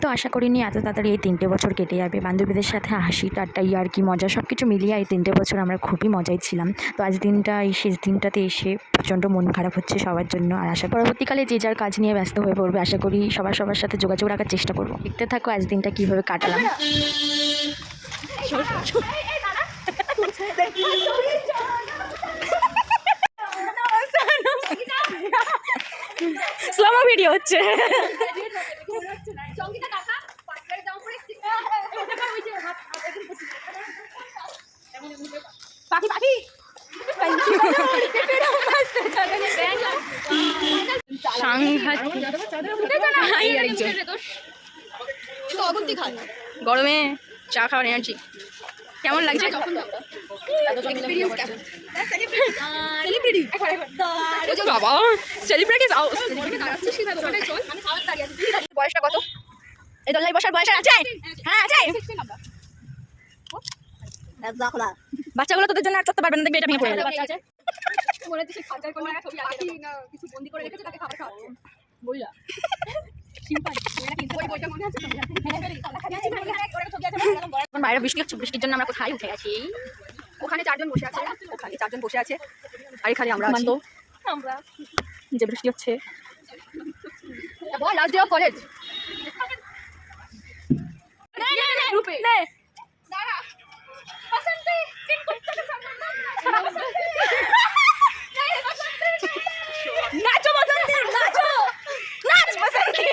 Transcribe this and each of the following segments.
তো আশা করিনি এত তাড়াতাড়ি এই 3টে বছর কেটে যাবে। বান্ধবীদের সাথে হাসি ঠাট্টা ইয়ার্কি মজা সব কিছু মিলিয়ে এই 3টে বছর আমরা খুবই মজায় ছিলাম। তো আজ দিনটা এই শেষ দিনটাতে এসে প্রচণ্ড মন খারাপ হচ্ছে সবার জন্য। আর আশা পরবর্তীকালে যে যার কাজ নিয়ে ব্যস্ত হয়ে পড়বে। আশা করি সবার সাথে যোগাযোগ রাখার চেষ্টা করবো। দেখতে থাকো আজ দিনটা কীভাবে কাটালাম। স্লোমো ভিডিও হচ্ছে। গরমে চা খাওয়ার এনার্জি কেমন লাগছে? বাবা সেলিব্রিটি বয়সটা কত? এই দোলনায় বসার বয়স আছে? হ্যাঁ আছে। বাচ্চাগুলো তোদের জন্য আর চড়তে পারবে না, দেখবে এটা ভেঙে পড়ে যাবে। বাইরে বৃষ্টি হচ্ছে, বৃষ্টির জন্য আমরা কোথায় উঠে গেছি। ওখানে 4জন বসে আছে, ওখানে 4জন বসে আছে, আর এখানে আমরা আছি। যে বৃষ্টি হচ্ছে। Last day of college. নাচো বসন্তী, নাচো, নাচ Basanti.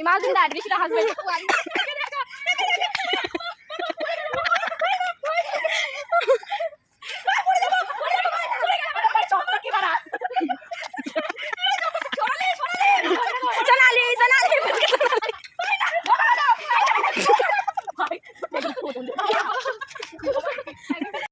Imagine that, we should have husband.